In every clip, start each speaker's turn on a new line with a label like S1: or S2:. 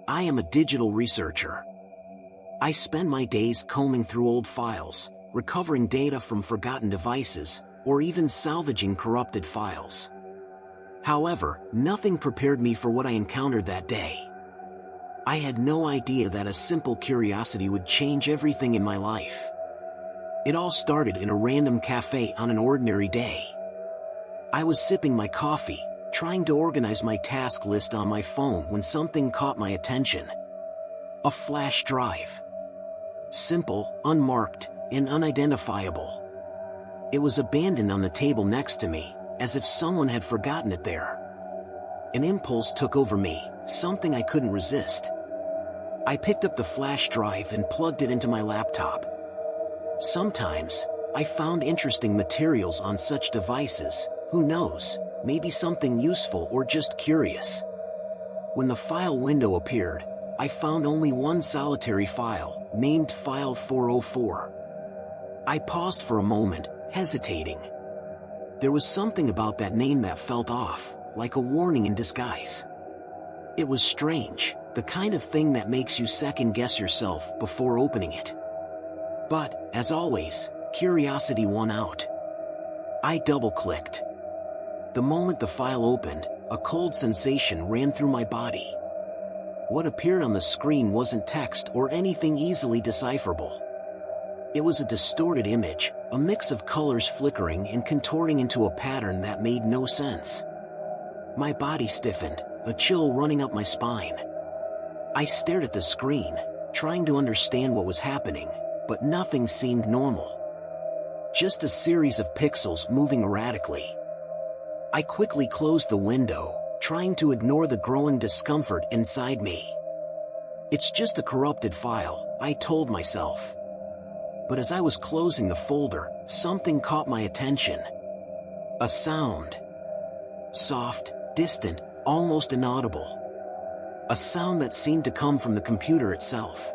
S1: I am a digital researcher. I spend my days combing through old files, recovering data from forgotten devices, or even salvaging corrupted files. However, nothing prepared me for what I encountered that day. I had no idea that a simple curiosity would change everything in my life. It all started in a random cafe on an ordinary day. I was sipping my coffee, trying to organize my task list on my phone when something caught my attention. A flash drive. Simple, unmarked, and unidentifiable. It was abandoned on the table next to me, as if someone had forgotten it there. An impulse took over me, something I couldn't resist. I picked up the flash drive and plugged it into my laptop. Sometimes, I found interesting materials on such devices, who knows, maybe something useful or just curious. When the file window appeared, I found only one solitary file, named File 404. I paused for a moment, hesitating. There was something about that name that felt off, like a warning in disguise. It was strange, the kind of thing that makes you second-guess yourself before opening it. But, as always, curiosity won out. I double-clicked. The moment the file opened, a cold sensation ran through my body. What appeared on the screen wasn't text or anything easily decipherable. It was a distorted image, a mix of colors flickering and contorting into a pattern that made no sense. My body stiffened, a chill running up my spine. I stared at the screen, trying to understand what was happening, but nothing seemed normal. Just a series of pixels moving erratically. I quickly closed the window, trying to ignore the growing discomfort inside me. It's just a corrupted file, I told myself. But as I was closing the folder, something caught my attention. A sound. Soft, distant, almost inaudible. A sound that seemed to come from the computer itself.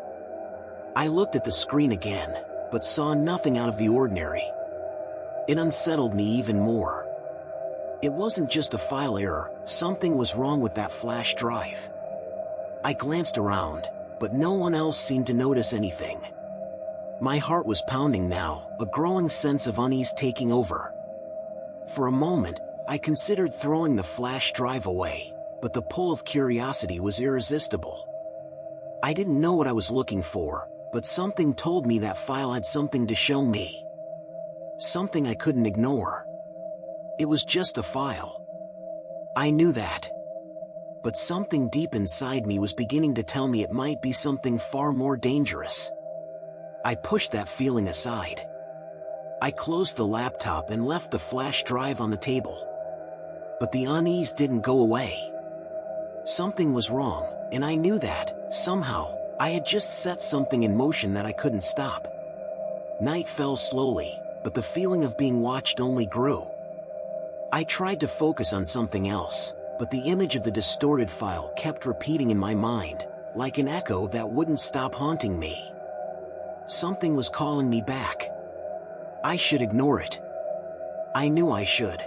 S1: I looked at the screen again, but saw nothing out of the ordinary. It unsettled me even more. It wasn't just a file error, something was wrong with that flash drive. I glanced around, but no one else seemed to notice anything. My heart was pounding now, a growing sense of unease taking over. For a moment, I considered throwing the flash drive away, but the pull of curiosity was irresistible. I didn't know what I was looking for, but something told me that file had something to show me. Something I couldn't ignore. It was just a file. I knew that. But something deep inside me was beginning to tell me it might be something far more dangerous. I pushed that feeling aside. I closed the laptop and left the flash drive on the table. But the unease didn't go away. Something was wrong, and I knew that, somehow, I had just set something in motion that I couldn't stop. Night fell slowly, but the feeling of being watched only grew. I tried to focus on something else, but the image of the distorted file kept repeating in my mind, like an echo that wouldn't stop haunting me. Something was calling me back. I should ignore it. I knew I should.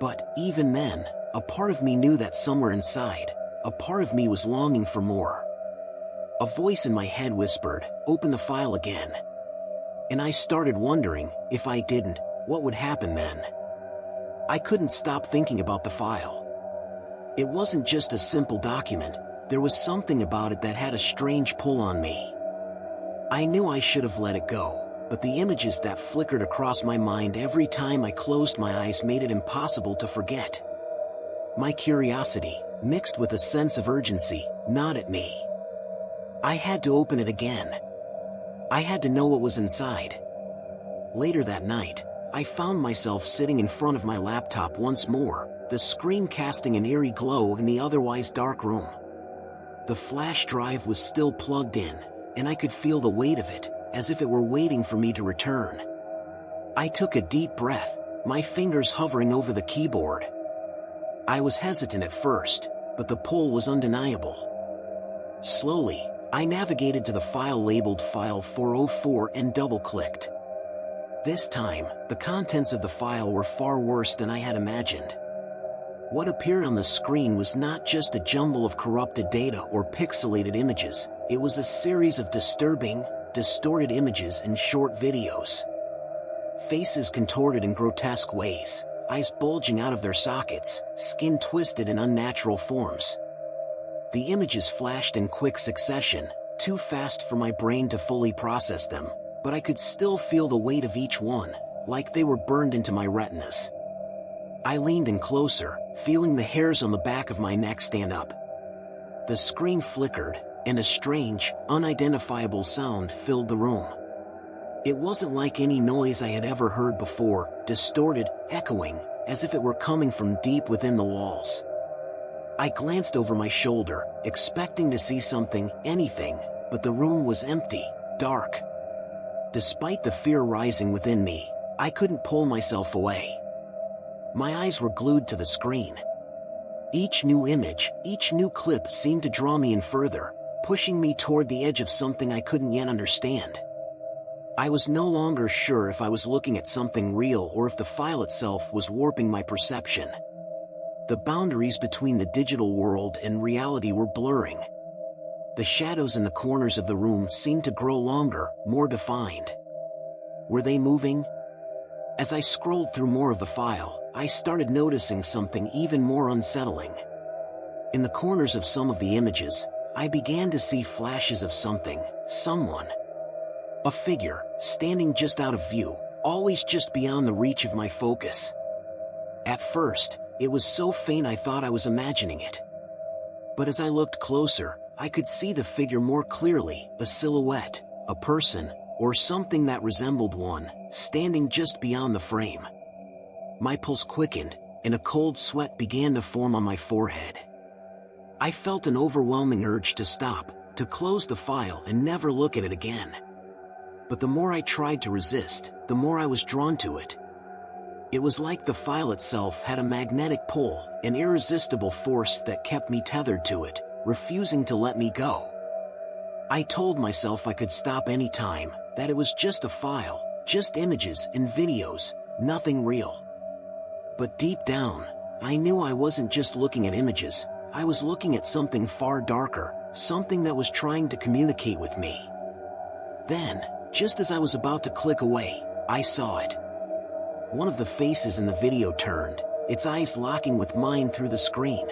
S1: But, even then, a part of me knew that somewhere inside, a part of me was longing for more. A voice in my head whispered, "Open the file again." And I started wondering, if I didn't, what would happen then? I couldn't stop thinking about the file. It wasn't just a simple document, there was something about it that had a strange pull on me. I knew I should have let it go, but the images that flickered across my mind every time I closed my eyes made it impossible to forget. My curiosity, mixed with a sense of urgency, gnawed at me. I had to open it again. I had to know what was inside. Later that night, I found myself sitting in front of my laptop once more, the screen casting an eerie glow in the otherwise dark room. The flash drive was still plugged in, and I could feel the weight of it, as if it were waiting for me to return. I took a deep breath, my fingers hovering over the keyboard. I was hesitant at first, but the pull was undeniable. Slowly, I navigated to the file labeled File 404 and double-clicked. This time, the contents of the file were far worse than I had imagined. What appeared on the screen was not just a jumble of corrupted data or pixelated images, it was a series of disturbing, distorted images and short videos. Faces contorted in grotesque ways, eyes bulging out of their sockets, skin twisted in unnatural forms. The images flashed in quick succession, too fast for my brain to fully process them, but I could still feel the weight of each one, like they were burned into my retinas. I leaned in closer, feeling the hairs on the back of my neck stand up. The screen flickered, and a strange, unidentifiable sound filled the room. It wasn't like any noise I had ever heard before, distorted, echoing, as if it were coming from deep within the walls. I glanced over my shoulder, expecting to see something, anything, but the room was empty, dark. Despite the fear rising within me, I couldn't pull myself away. My eyes were glued to the screen. Each new image, each new clip seemed to draw me in further, pushing me toward the edge of something I couldn't yet understand. I was no longer sure if I was looking at something real or if the file itself was warping my perception. The boundaries between the digital world and reality were blurring. The shadows in the corners of the room seemed to grow longer, more defined. Were they moving? As I scrolled through more of the file, I started noticing something even more unsettling. In the corners of some of the images, I began to see flashes of something, someone. A figure, standing just out of view, always just beyond the reach of my focus. At first, it was so faint I thought I was imagining it. But as I looked closer, I could see the figure more clearly, a silhouette, a person, or something that resembled one, standing just beyond the frame. My pulse quickened, and a cold sweat began to form on my forehead. I felt an overwhelming urge to stop, to close the file and never look at it again. But the more I tried to resist, the more I was drawn to it. It was like the file itself had a magnetic pull, an irresistible force that kept me tethered to it, refusing to let me go. I told myself I could stop any time, that it was just a file, just images and videos, nothing real. But deep down, I knew I wasn't just looking at images, I was looking at something far darker, something that was trying to communicate with me. Then, just as I was about to click away, I saw it. One of the faces in the video turned, its eyes locking with mine through the screen.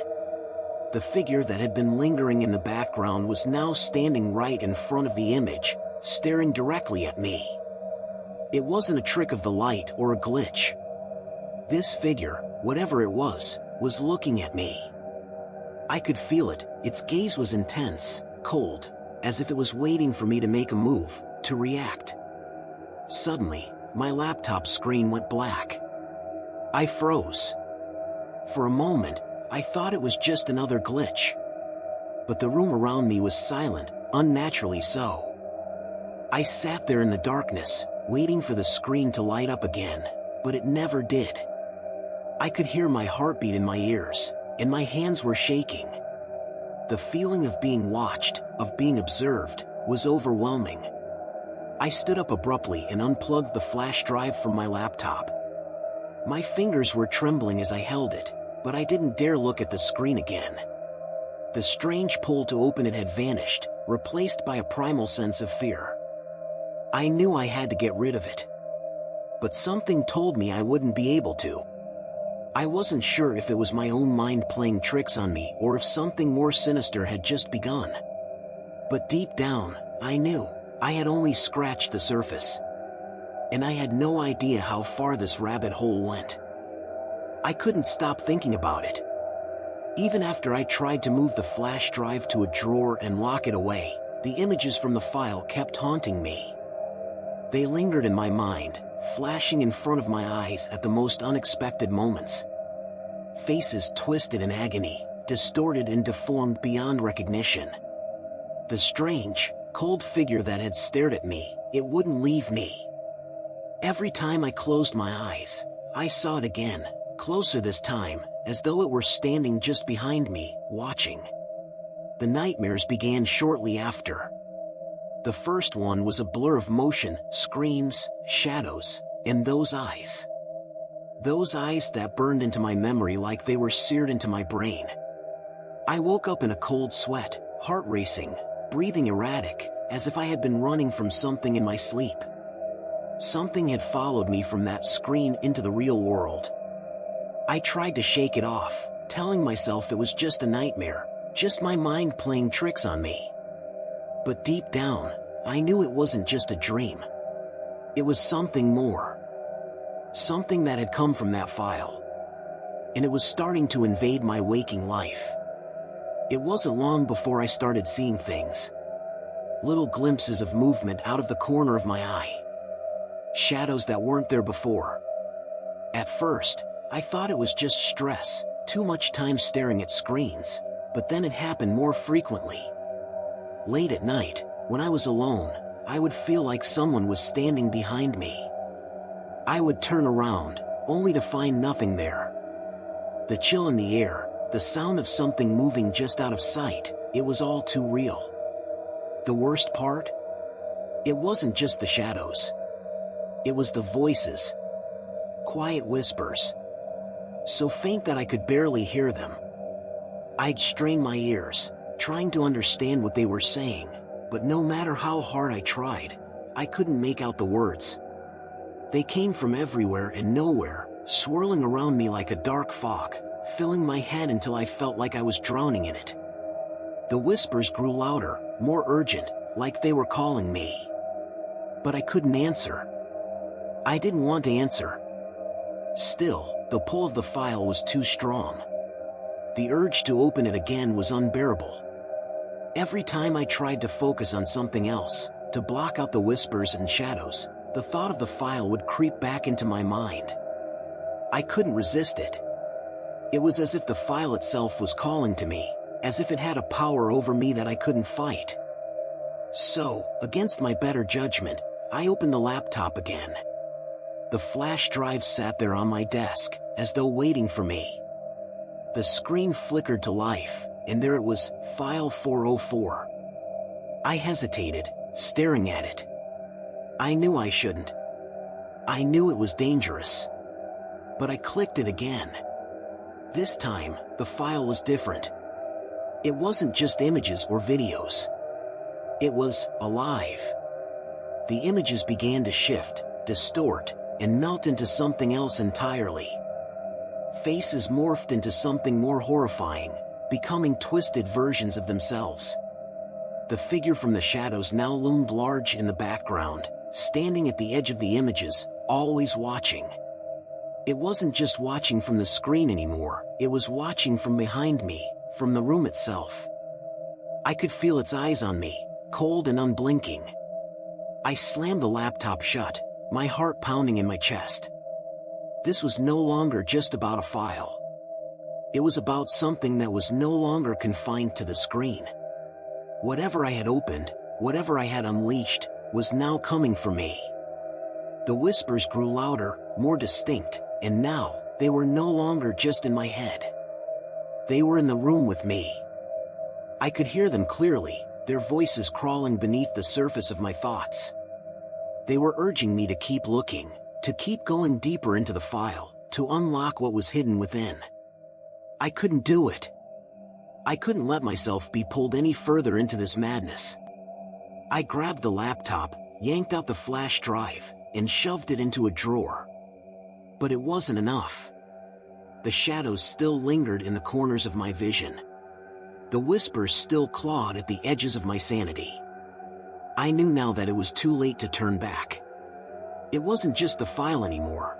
S1: The figure that had been lingering in the background was now standing right in front of the image, staring directly at me. It wasn't a trick of the light or a glitch. This figure, whatever it was looking at me. I could feel it, its gaze was intense, cold, as if it was waiting for me to make a move, to react. Suddenly, my laptop screen went black. I froze. For a moment, I thought it was just another glitch. But the room around me was silent, unnaturally so. I sat there in the darkness, waiting for the screen to light up again, but it never did. I could hear my heartbeat in my ears, and my hands were shaking. The feeling of being watched, of being observed, was overwhelming. I stood up abruptly and unplugged the flash drive from my laptop. My fingers were trembling as I held it, but I didn't dare look at the screen again. The strange pull to open it had vanished, replaced by a primal sense of fear. I knew I had to get rid of it. But something told me I wouldn't be able to. I wasn't sure if it was my own mind playing tricks on me or if something more sinister had just begun. But deep down, I knew I had only scratched the surface. And I had no idea how far this rabbit hole went. I couldn't stop thinking about it. Even after I tried to move the flash drive to a drawer and lock it away, the images from the file kept haunting me. They lingered in my mind, flashing in front of my eyes at the most unexpected moments. Faces twisted in agony, distorted and deformed beyond recognition. The strange, cold figure that had stared at me, it wouldn't leave me. Every time I closed my eyes, I saw it again, closer this time, as though it were standing just behind me, watching. The nightmares began shortly after. The first one was a blur of motion, screams, shadows, and those eyes. Those eyes that burned into my memory like they were seared into my brain. I woke up in a cold sweat, heart racing, breathing erratic, as if I had been running from something in my sleep. Something had followed me from that screen into the real world. I tried to shake it off, telling myself it was just a nightmare, just my mind playing tricks on me. But deep down, I knew it wasn't just a dream. It was something more. Something that had come from that file. And it was starting to invade my waking life. It wasn't long before I started seeing things. Little glimpses of movement out of the corner of my eye. Shadows that weren't there before. At first, I thought it was just stress, too much time staring at screens, but then it happened more frequently. Late at night, when I was alone, I would feel like someone was standing behind me. I would turn around, only to find nothing there. The chill in the air, the sound of something moving just out of sight, it was all too real. The worst part? It wasn't just the shadows. It was the voices. Quiet whispers. So faint that I could barely hear them. I'd strain my ears, trying to understand what they were saying, but no matter how hard I tried, I couldn't make out the words. They came from everywhere and nowhere, swirling around me like a dark fog, filling my head until I felt like I was drowning in it. The whispers grew louder, more urgent, like they were calling me. But I couldn't answer. I didn't want to answer. Still, the pull of the file was too strong. The urge to open it again was unbearable. Every time I tried to focus on something else, to block out the whispers and shadows, the thought of the file would creep back into my mind. I couldn't resist it. It was as if the file itself was calling to me, as if it had a power over me that I couldn't fight. So, against my better judgment, I opened the laptop again. The flash drive sat there on my desk, as though waiting for me. The screen flickered to life, and there it was, File 404. I hesitated, staring at it. I knew I shouldn't. I knew it was dangerous. But I clicked it again. This time, the file was different. It wasn't just images or videos. It was alive. The images began to shift, distort, and melt into something else entirely. Faces morphed into something more horrifying, becoming twisted versions of themselves. The figure from the shadows now loomed large in the background, standing at the edge of the images, always watching. It wasn't just watching from the screen anymore, it was watching from behind me, from the room itself. I could feel its eyes on me, cold and unblinking. I slammed the laptop shut, my heart pounding in my chest. This was no longer just about a file. It was about something that was no longer confined to the screen. Whatever I had opened, whatever I had unleashed, was now coming for me. The whispers grew louder, more distinct, and now, they were no longer just in my head. They were in the room with me. I could hear them clearly, their voices crawling beneath the surface of my thoughts. They were urging me to keep looking, to keep going deeper into the file, to unlock what was hidden within. I couldn't do it. I couldn't let myself be pulled any further into this madness. I grabbed the laptop, yanked out the flash drive, and shoved it into a drawer. But it wasn't enough. The shadows still lingered in the corners of my vision. The whispers still clawed at the edges of my sanity. I knew now that it was too late to turn back. It wasn't just the file anymore.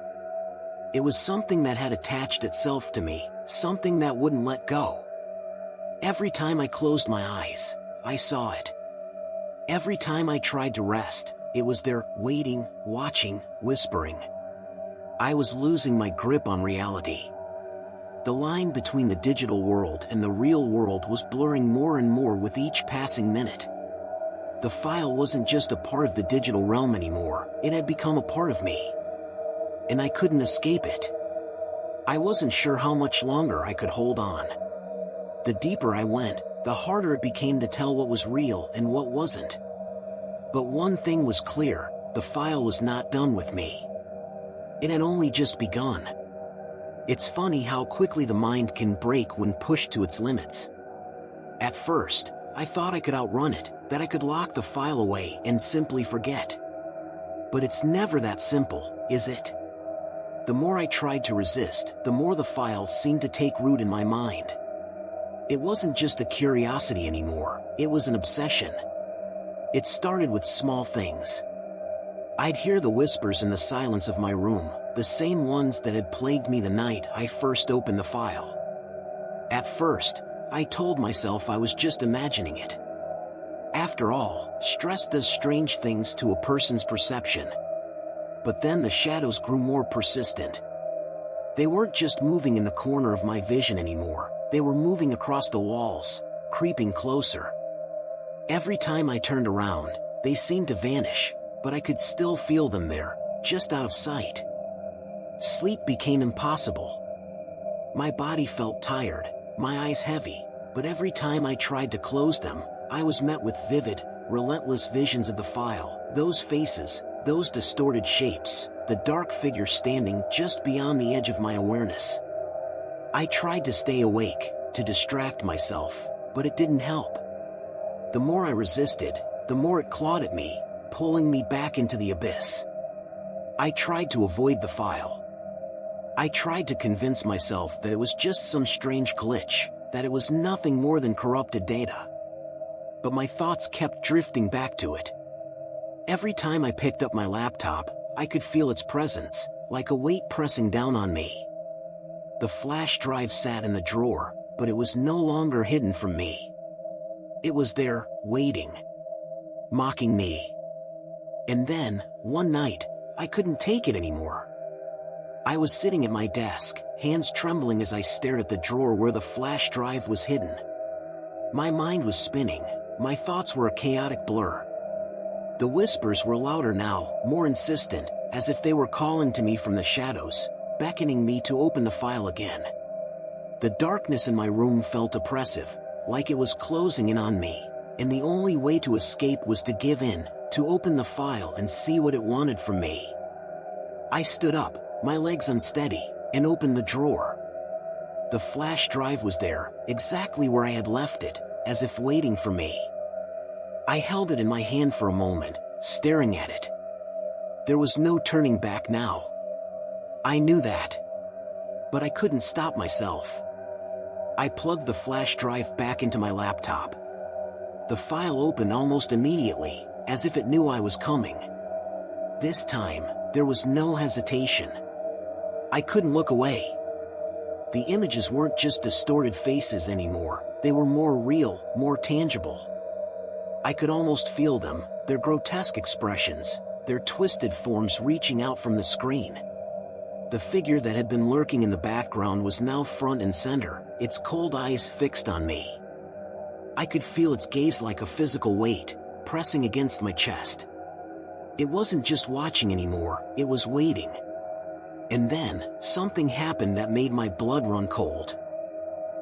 S1: It was something that had attached itself to me, something that wouldn't let go. Every time I closed my eyes, I saw it. Every time I tried to rest, it was there, waiting, watching, whispering. I was losing my grip on reality. The line between the digital world and the real world was blurring more and more with each passing minute. The file wasn't just a part of the digital realm anymore, it had become a part of me. And I couldn't escape it. I wasn't sure how much longer I could hold on. The deeper I went, the harder it became to tell what was real and what wasn't. But one thing was clear, the file was not done with me. It had only just begun. It's funny how quickly the mind can break when pushed to its limits. At first, I thought I could outrun it, that I could lock the file away and simply forget. But it's never that simple, is it? The more I tried to resist, the more the file seemed to take root in my mind. It wasn't just a curiosity anymore, it was an obsession. It started with small things. I'd hear the whispers in the silence of my room, the same ones that had plagued me the night I first opened the file. At first, I told myself I was just imagining it. After all, stress does strange things to a person's perception. But then the shadows grew more persistent. They weren't just moving in the corner of my vision anymore, they were moving across the walls, creeping closer. Every time I turned around, they seemed to vanish, but I could still feel them there, just out of sight. Sleep became impossible. My body felt tired, my eyes heavy, but every time I tried to close them, I was met with vivid, relentless visions of the file, those faces, those distorted shapes, the dark figure standing just beyond the edge of my awareness. I tried to stay awake, to distract myself, but it didn't help. The more I resisted, the more it clawed at me, pulling me back into the abyss. I tried to avoid the file. I tried to convince myself that it was just some strange glitch, that it was nothing more than corrupted data. But my thoughts kept drifting back to it. Every time I picked up my laptop, I could feel its presence, like a weight pressing down on me. The flash drive sat in the drawer, but it was no longer hidden from me. It was there, waiting, mocking me. And then, one night, I couldn't take it anymore. I was sitting at my desk, hands trembling as I stared at the drawer where the flash drive was hidden. My mind was spinning, my thoughts were a chaotic blur. The whispers were louder now, more insistent, as if they were calling to me from the shadows, beckoning me to open the file again. The darkness in my room felt oppressive, like it was closing in on me, and the only way to escape was to give in, to open the file and see what it wanted from me. I stood up, my legs unsteady, and opened the drawer. The flash drive was there, exactly where I had left it, as if waiting for me. I held it in my hand for a moment, staring at it. There was no turning back now. I knew that. But I couldn't stop myself. I plugged the flash drive back into my laptop. The file opened almost immediately, as if it knew I was coming. This time, there was no hesitation. I couldn't look away. The images weren't just distorted faces anymore, they were more real, more tangible. I could almost feel them, their grotesque expressions, their twisted forms reaching out from the screen. The figure that had been lurking in the background was now front and center, its cold eyes fixed on me. I could feel its gaze like a physical weight, pressing against my chest. It wasn't just watching anymore, it was waiting. And then, something happened that made my blood run cold.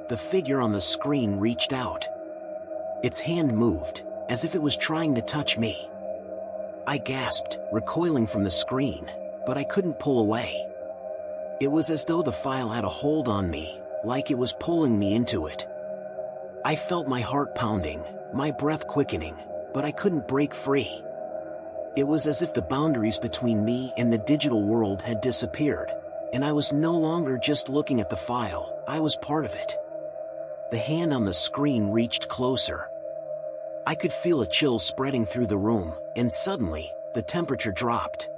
S1: The figure on the screen reached out. Its hand moved, as if it was trying to touch me. I gasped, recoiling from the screen, but I couldn't pull away. It was as though the file had a hold on me, like it was pulling me into it. I felt my heart pounding, my breath quickening, but I couldn't break free. It was as if the boundaries between me and the digital world had disappeared, and I was no longer just looking at the file, I was part of it. The hand on the screen reached closer. I could feel a chill spreading through the room, and suddenly, the temperature dropped.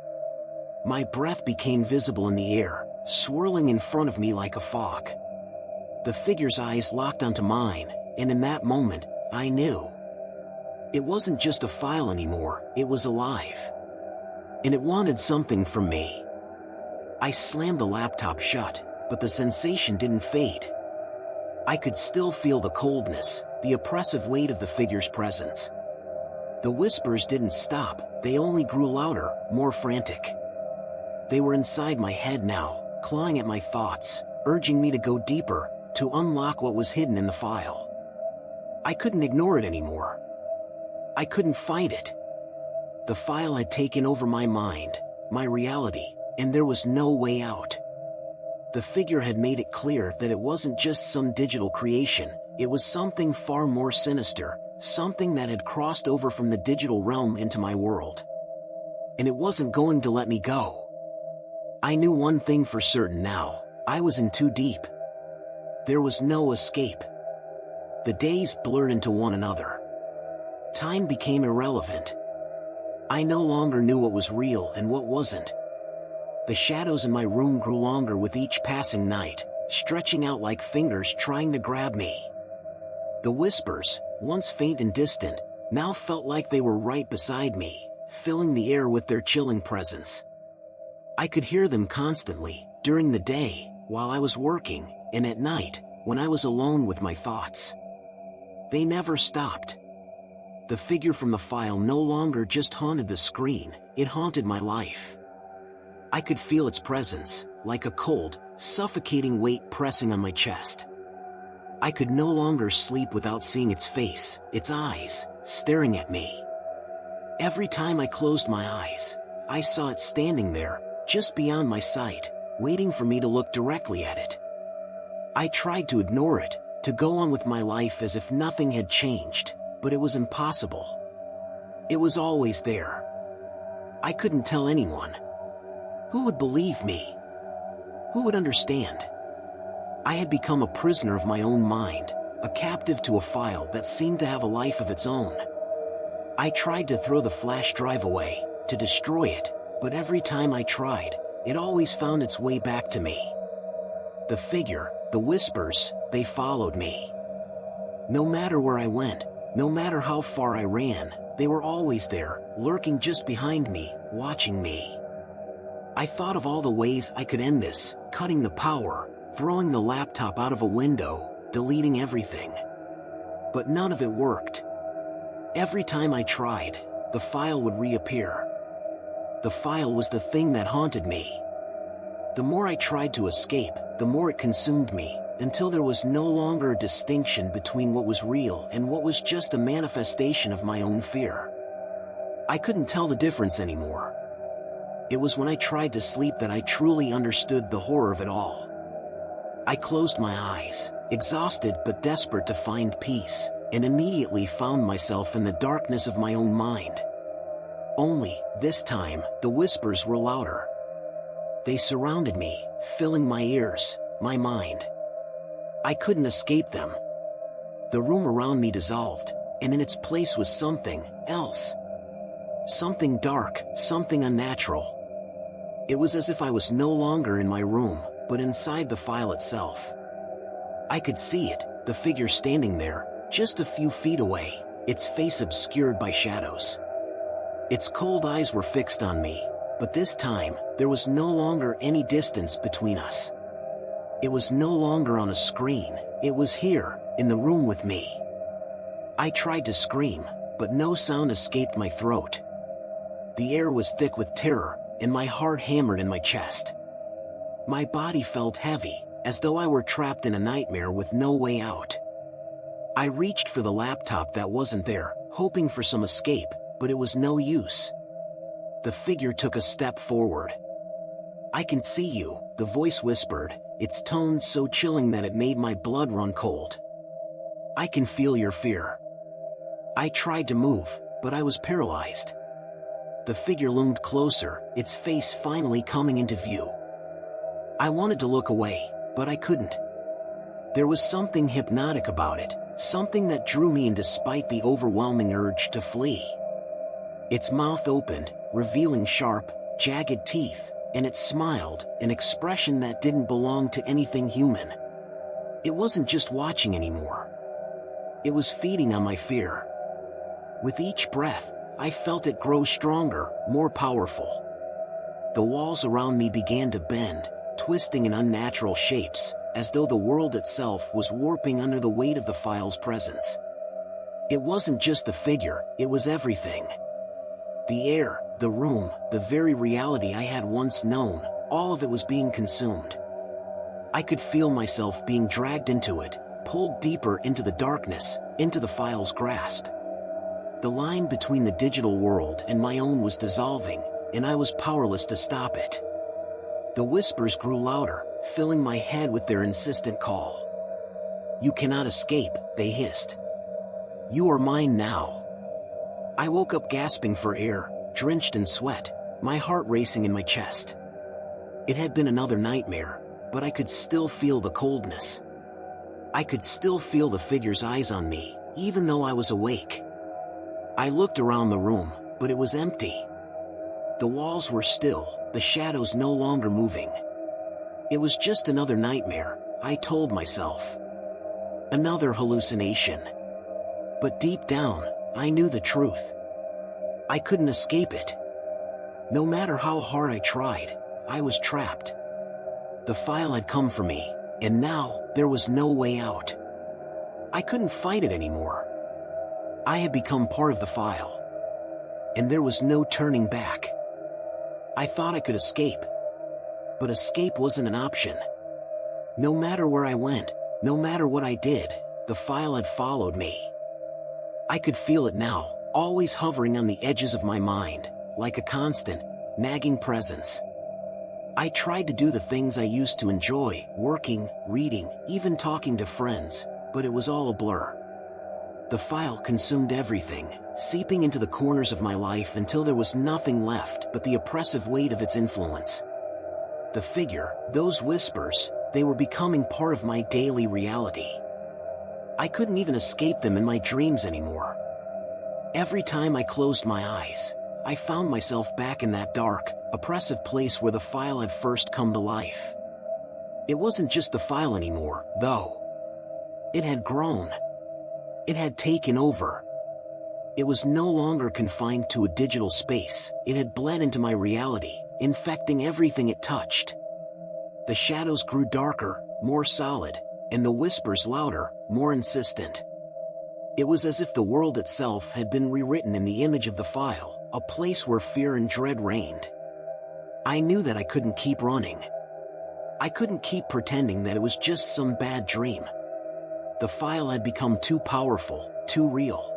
S1: My breath became visible in the air, swirling in front of me like a fog. The figure's eyes locked onto mine, and in that moment, I knew. It wasn't just a file anymore, it was alive. And it wanted something from me. I slammed the laptop shut, but the sensation didn't fade. I could still feel the coldness, the oppressive weight of the figure's presence. The whispers didn't stop, they only grew louder, more frantic. They were inside my head now, clawing at my thoughts, urging me to go deeper, to unlock what was hidden in the file. I couldn't ignore it anymore. I couldn't fight it. The file had taken over my mind, my reality, and there was no way out. The figure had made it clear that it wasn't just some digital creation, it was something far more sinister, something that had crossed over from the digital realm into my world. And it wasn't going to let me go. I knew one thing for certain now: I was in too deep. There was no escape. The days blurred into one another. Time became irrelevant. I no longer knew what was real and what wasn't. The shadows in my room grew longer with each passing night, stretching out like fingers trying to grab me. The whispers, once faint and distant, now felt like they were right beside me, filling the air with their chilling presence. I could hear them constantly, during the day, while I was working, and at night, when I was alone with my thoughts. They never stopped. The figure from the file no longer just haunted the screen, it haunted my life. I could feel its presence, like a cold, suffocating weight pressing on my chest. I could no longer sleep without seeing its face, its eyes, staring at me. Every time I closed my eyes, I saw it standing there, just beyond my sight, waiting for me to look directly at it. I tried to ignore it, to go on with my life as if nothing had changed, but it was impossible. It was always there. I couldn't tell anyone. Who would believe me? Who would understand? I had become a prisoner of my own mind, a captive to a file that seemed to have a life of its own. I tried to throw the flash drive away, to destroy it, but every time I tried, it always found its way back to me. The figure, the whispers, they followed me. No matter where I went, no matter how far I ran, they were always there, lurking just behind me, watching me. I thought of all the ways I could end this: cutting the power, throwing the laptop out of a window, deleting everything. But none of it worked. Every time I tried, the file would reappear. The file was the thing that haunted me. The more I tried to escape, the more it consumed me, until there was no longer a distinction between what was real and what was just a manifestation of my own fear. I couldn't tell the difference anymore. It was when I tried to sleep that I truly understood the horror of it all. I closed my eyes, exhausted but desperate to find peace, and immediately found myself in the darkness of my own mind. Only, this time, the whispers were louder. They surrounded me, filling my ears, my mind. I couldn't escape them. The room around me dissolved, and in its place was something else. Something dark, something unnatural. It was as if I was no longer in my room, but inside the file itself. I could see it, the figure standing there, just a few feet away, its face obscured by shadows. Its cold eyes were fixed on me, but this time, there was no longer any distance between us. It was no longer on a screen, it was here, in the room with me. I tried to scream, but no sound escaped my throat. The air was thick with terror, and my heart hammered in my chest. My body felt heavy, as though I were trapped in a nightmare with no way out. I reached for the laptop that wasn't there, hoping for some escape, but it was no use. The figure took a step forward. "I can see you," the voice whispered, its tone so chilling that it made my blood run cold. "I can feel your fear." I tried to move, but I was paralyzed. The figure loomed closer, its face finally coming into view. I wanted to look away, but I couldn't. There was something hypnotic about it, something that drew me in despite the overwhelming urge to flee. Its mouth opened, revealing sharp, jagged teeth, and it smiled, an expression that didn't belong to anything human. It wasn't just watching anymore. It was feeding on my fear. With each breath, I felt it grow stronger, more powerful. The walls around me began to bend, twisting in unnatural shapes, as though the world itself was warping under the weight of the file's presence. It wasn't just the figure, it was everything. The air, the room, the very reality I had once known, all of it was being consumed. I could feel myself being dragged into it, pulled deeper into the darkness, into the file's grasp. The line between the digital world and my own was dissolving, and I was powerless to stop it. The whispers grew louder, filling my head with their insistent call. "You cannot escape," they hissed. "You are mine now." I woke up gasping for air, drenched in sweat, my heart racing in my chest. It had been another nightmare, but I could still feel the coldness. I could still feel the figure's eyes on me, even though I was awake. I looked around the room, but it was empty. The walls were still, the shadows no longer moving. It was just another nightmare, I told myself. Another hallucination. But deep down, I knew the truth. I couldn't escape it. No matter how hard I tried, I was trapped. The file had come for me, and now there was no way out. I couldn't fight it anymore. I had become part of the file, and there was no turning back. I thought I could escape, but escape wasn't an option. No matter where I went, no matter what I did, the file had followed me. I could feel it now, always hovering on the edges of my mind, like a constant, nagging presence. I tried to do the things I used to enjoy, working, reading, even talking to friends, but it was all a blur. The file consumed everything, seeping into the corners of my life until there was nothing left but the oppressive weight of its influence. The figure, those whispers, they were becoming part of my daily reality. I couldn't even escape them in my dreams anymore. Every time I closed my eyes, I found myself back in that dark, oppressive place where the file had first come to life. It wasn't just the file anymore, though. It had grown. It had taken over. It was no longer confined to a digital space. It had bled into my reality, infecting everything it touched. The shadows grew darker, more solid, and the whispers louder, more insistent. It was as if the world itself had been rewritten in the image of the file, a place where fear and dread reigned. I knew that I couldn't keep running. I couldn't keep pretending that it was just some bad dream. The file had become too powerful, too real.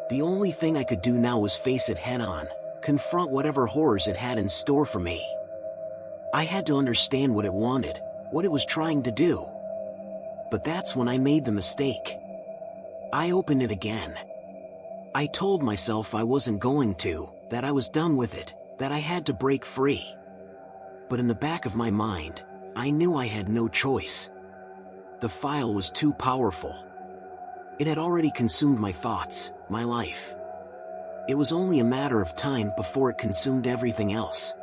S1: The only thing I could do now was face it head-on, confront whatever horrors it had in store for me. I had to understand what it wanted, what it was trying to do. But that's when I made the mistake. I opened it again. I told myself I wasn't going to, that I was done with it, that I had to break free. But in the back of my mind, I knew I had no choice. The file was too powerful. It had already consumed my thoughts, my life. It was only a matter of time before it consumed everything else.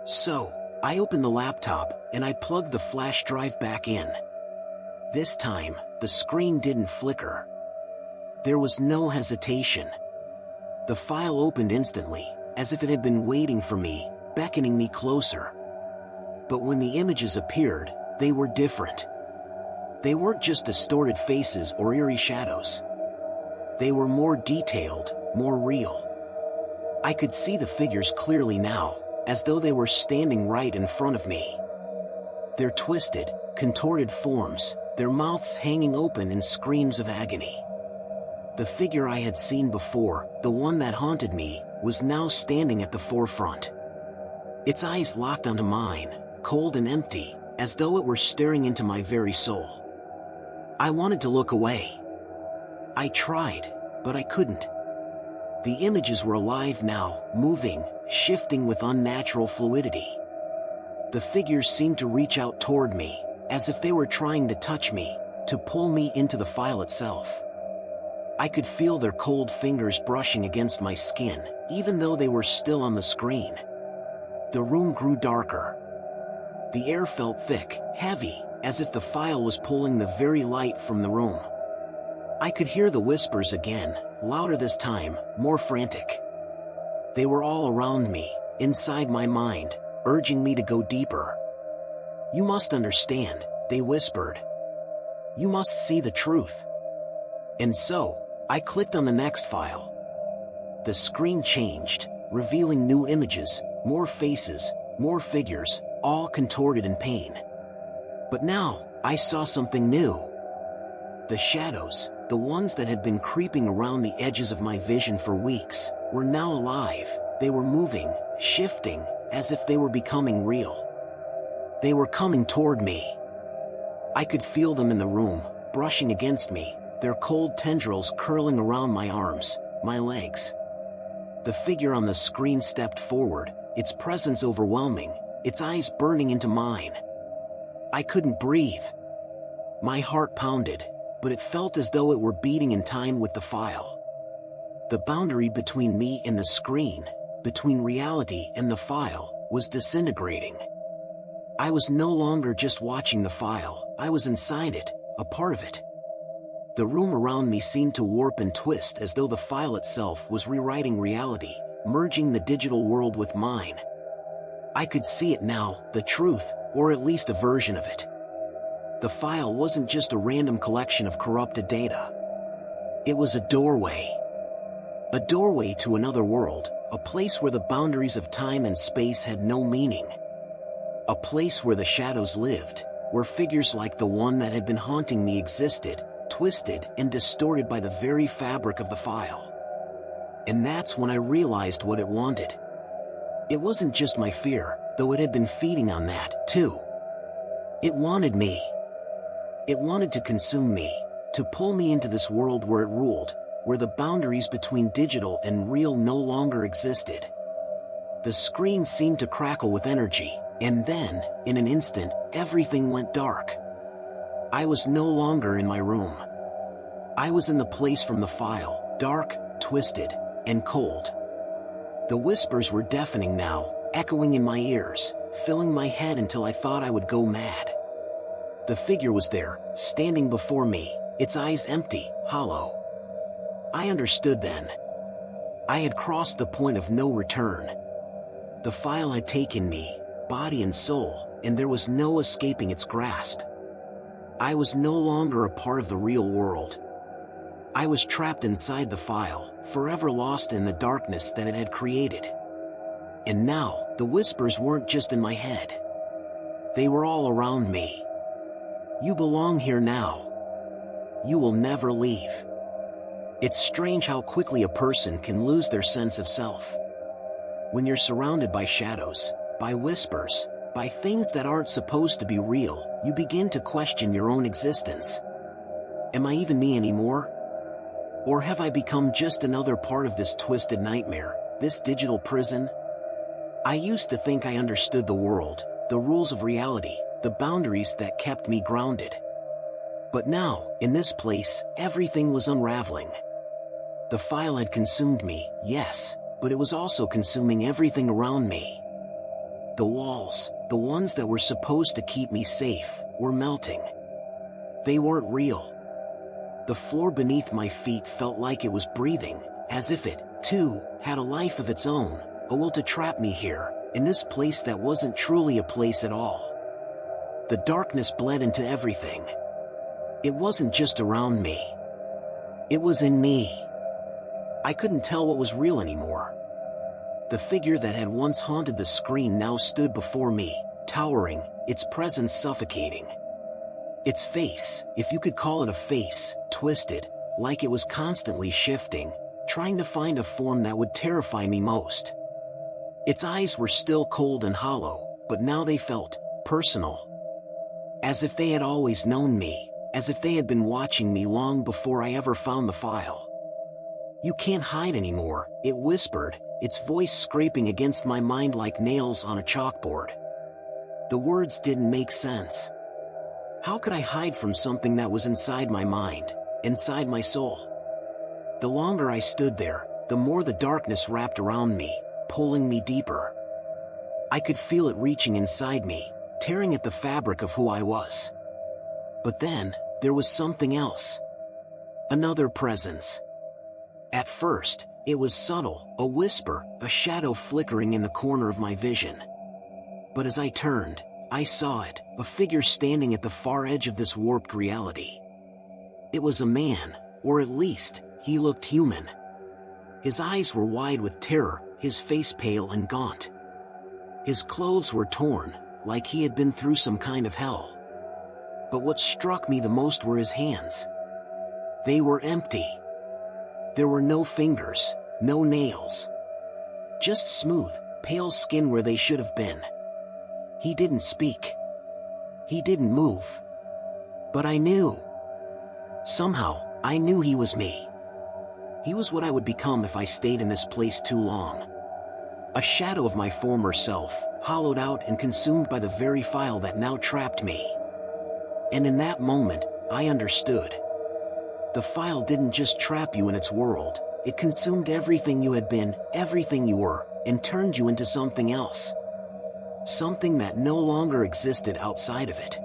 S1: So, I opened the laptop, and I plugged the flash drive back in. This time, the screen didn't flicker. There was no hesitation. The file opened instantly, as if it had been waiting for me, beckoning me closer. But when the images appeared, they were different. They weren't just distorted faces or eerie shadows. They were more detailed, more real. I could see the figures clearly now, as though they were standing right in front of me. Their twisted, contorted forms, their mouths hanging open in screams of agony. The figure I had seen before, the one that haunted me, was now standing at the forefront. Its eyes locked onto mine, cold and empty, as though it were staring into my very soul. I wanted to look away. I tried, but I couldn't. The images were alive now, moving, shifting with unnatural fluidity. The figures seemed to reach out toward me, as if they were trying to touch me, to pull me into the file itself. I could feel their cold fingers brushing against my skin, even though they were still on the screen. The room grew darker. The air felt thick, heavy, as if the file was pulling the very light from the room. I could hear the whispers again, louder this time, more frantic. They were all around me, inside my mind, urging me to go deeper. "You must understand," they whispered. "You must see the truth." And so, I clicked on the next file. The screen changed, revealing new images, more faces, more figures, all contorted in pain. But now, I saw something new. The shadows, the ones that had been creeping around the edges of my vision for weeks, were now alive. They were moving, shifting, as if they were becoming real. They were coming toward me. I could feel them in the room, brushing against me, their cold tendrils curling around my arms, my legs. The figure on the screen stepped forward, its presence overwhelming, its eyes burning into mine. I couldn't breathe. My heart pounded, but it felt as though it were beating in time with the file. The boundary between me and the screen, between reality and the file, was disintegrating. I was no longer just watching the file, I was inside it, a part of it. The room around me seemed to warp and twist as though the file itself was rewriting reality, merging the digital world with mine. I could see it now, the truth, or at least a version of it. The file wasn't just a random collection of corrupted data. It was a doorway. A doorway to another world, a place where the boundaries of time and space had no meaning. A place where the shadows lived, where figures like the one that had been haunting me existed, twisted and distorted by the very fabric of the file. And that's when I realized what it wanted. It wasn't just my fear, though it had been feeding on that, too. It wanted me. It wanted to consume me, to pull me into this world where it ruled, where the boundaries between digital and real no longer existed. The screen seemed to crackle with energy, and then, in an instant, everything went dark. I was no longer in my room. I was in the place from the file, dark, twisted, and cold. The whispers were deafening now, echoing in my ears, filling my head until I thought I would go mad. The figure was there, standing before me, its eyes empty, hollow. I understood then. I had crossed the point of no return. The file had taken me, body and soul, and there was no escaping its grasp. I was no longer a part of the real world. I was trapped inside the file, forever lost in the darkness that it had created. And now, the whispers weren't just in my head. They were all around me. You belong here now. You will never leave. It's strange how quickly a person can lose their sense of self. When you're surrounded by shadows, by whispers, by things that aren't supposed to be real, you begin to question your own existence. Am I even me anymore? Or have I become just another part of this twisted nightmare, this digital prison? I used to think I understood the world, the rules of reality, the boundaries that kept me grounded. But now, in this place, everything was unraveling. The file had consumed me, yes, but it was also consuming everything around me. The walls, the ones that were supposed to keep me safe, were melting. They weren't real. The floor beneath my feet felt like it was breathing, as if it, too, had a life of its own, a will to trap me here, in this place that wasn't truly a place at all. The darkness bled into everything. It wasn't just around me. It was in me. I couldn't tell what was real anymore. The figure that had once haunted the screen now stood before me, towering, its presence suffocating. Its face, if you could call it a face, twisted, like it was constantly shifting, trying to find a form that would terrify me most. Its eyes were still cold and hollow, but now they felt personal. As if they had always known me, as if they had been watching me long before I ever found the file. You can't hide anymore, it whispered, its voice scraping against my mind like nails on a chalkboard. The words didn't make sense. How could I hide from something that was inside my mind, inside my soul? The longer I stood there, the more the darkness wrapped around me, pulling me deeper. I could feel it reaching inside me, tearing at the fabric of who I was. But then, there was something else. Another presence. At first, it was subtle, a whisper, a shadow flickering in the corner of my vision. But as I turned, I saw it, a figure standing at the far edge of this warped reality. It was a man, or at least, he looked human. His eyes were wide with terror, his face pale and gaunt. His clothes were torn, like he had been through some kind of hell. But what struck me the most were his hands. They were empty. There were no fingers, no nails. Just smooth, pale skin where they should have been. He didn't speak. He didn't move. But I knew. Somehow, I knew he was me. He was what I would become if I stayed in this place too long. A shadow of my former self, hollowed out and consumed by the very file that now trapped me. And in that moment, I understood. The file didn't just trap you in its world, it consumed everything you had been, everything you were, and turned you into something else. Something that no longer existed outside of it.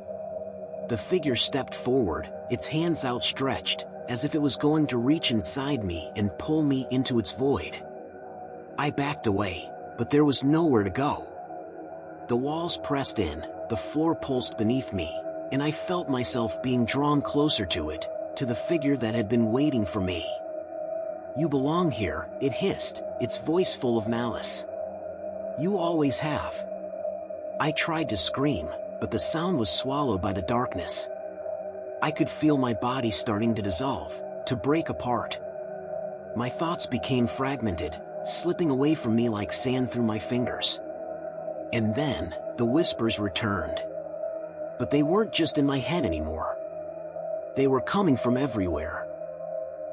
S1: The figure stepped forward, its hands outstretched, as if it was going to reach inside me and pull me into its void. I backed away, but there was nowhere to go. The walls pressed in, the floor pulsed beneath me, and I felt myself being drawn closer to it, to the figure that had been waiting for me. "You belong here," it hissed, its voice full of malice. "You always have." I tried to scream, but the sound was swallowed by the darkness. I could feel my body starting to dissolve, to break apart. My thoughts became fragmented, slipping away from me like sand through my fingers. And then, the whispers returned. But they weren't just in my head anymore. They were coming from everywhere.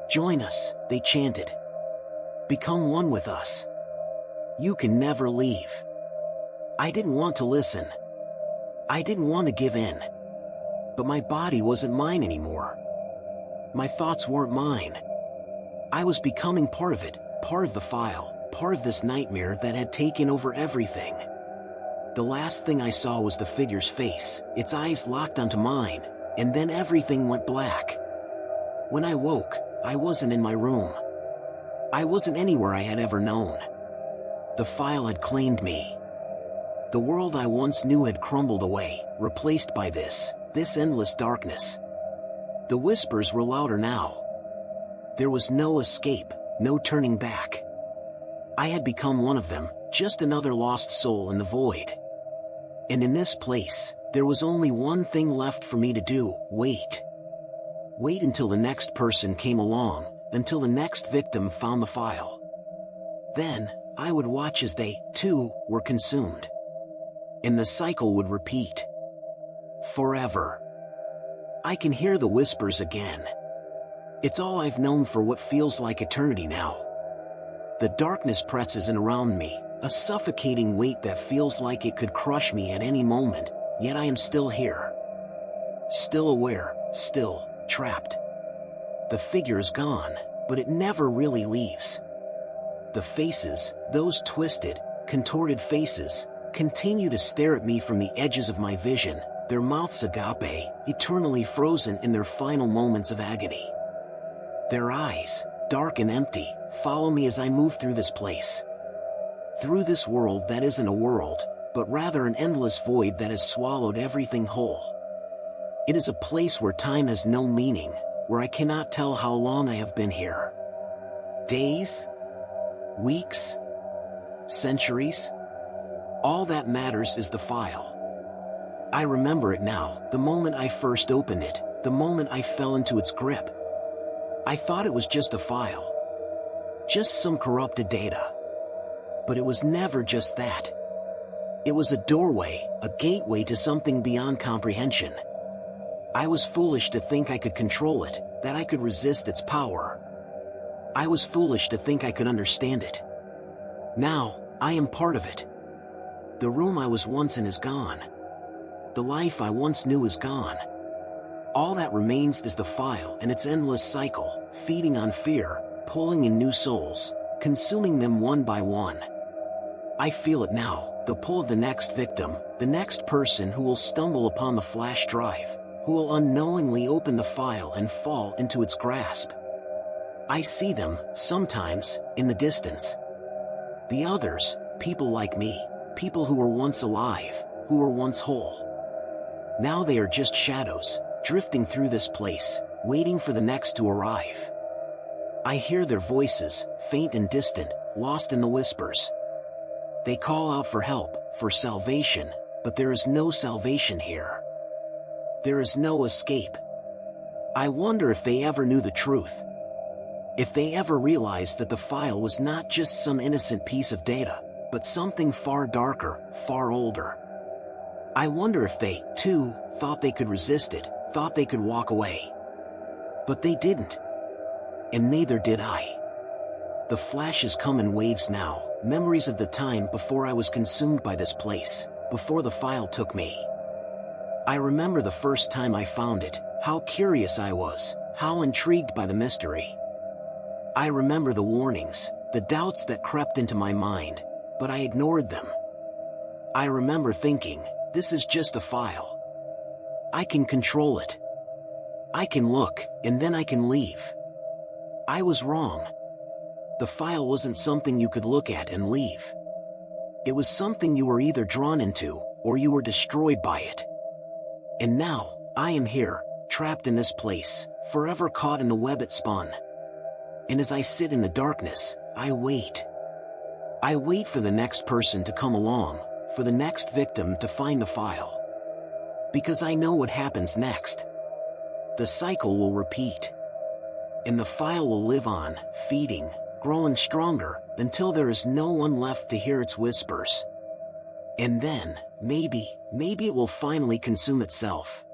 S1: "Join us," they chanted. "Become one with us. You can never leave." I didn't want to listen. I didn't want to give in. But my body wasn't mine anymore. My thoughts weren't mine. I was becoming part of it, part of the file, part of this nightmare that had taken over everything. The last thing I saw was the figure's face, its eyes locked onto mine, and then everything went black. When I woke, I wasn't in my room. I wasn't anywhere I had ever known. The file had claimed me. The world I once knew had crumbled away, replaced by this endless darkness. The whispers were louder now. There was no escape, no turning back. I had become one of them, just another lost soul in the void. And in this place, there was only one thing left for me to do: wait. Wait until the next person came along, until the next victim found the file. Then, I would watch as they, too, were consumed. And the cycle would repeat. Forever. I can hear the whispers again. It's all I've known for what feels like eternity now. The darkness presses in around me, a suffocating weight that feels like it could crush me at any moment, yet I am still here. Still aware, still trapped. The figure is gone, but it never really leaves. The faces, those twisted, contorted faces, continue to stare at me from the edges of my vision, their mouths agape, eternally frozen in their final moments of agony. Their eyes, dark and empty, follow me as I move through this place. Through this world that isn't a world, but rather an endless void that has swallowed everything whole. It is a place where time has no meaning, where I cannot tell how long I have been here. Days? Weeks? Centuries? All that matters is the file. I remember it now, the moment I first opened it, the moment I fell into its grip. I thought it was just a file. Just some corrupted data. But it was never just that. It was a doorway, a gateway to something beyond comprehension. I was foolish to think I could control it, that I could resist its power. I was foolish to think I could understand it. Now, I am part of it. The room I was once in is gone. The life I once knew is gone. All that remains is the file and its endless cycle, feeding on fear, pulling in new souls, consuming them one by one. I feel it now, the pull of the next victim, the next person who will stumble upon the flash drive, who will unknowingly open the file and fall into its grasp. I see them, sometimes, in the distance. The others, people like me, people who were once alive, who were once whole. Now they are just shadows, drifting through this place, waiting for the next to arrive. I hear their voices, faint and distant, lost in the whispers. They call out for help, for salvation, but there is no salvation here. There is no escape. I wonder if they ever knew the truth. If they ever realized that the file was not just some innocent piece of data, but something far darker, far older. I wonder if they, too, thought they could resist it, thought they could walk away. But they didn't. And neither did I. The flashes come in waves now, memories of the time before I was consumed by this place, before the file took me. I remember the first time I found it, how curious I was, how intrigued by the mystery. I remember the warnings, the doubts that crept into my mind, but I ignored them. I remember thinking, this is just a file. I can control it. I can look, and then I can leave. I was wrong. The file wasn't something you could look at and leave. It was something you were either drawn into, or you were destroyed by it. And now, I am here, trapped in this place, forever caught in the web it spun. And as I sit in the darkness, I wait. I wait for the next person to come along, for the next victim to find the file. Because I know what happens next. The cycle will repeat. And the file will live on, feeding, growing stronger, until there is no one left to hear its whispers. And then, maybe it will finally consume itself.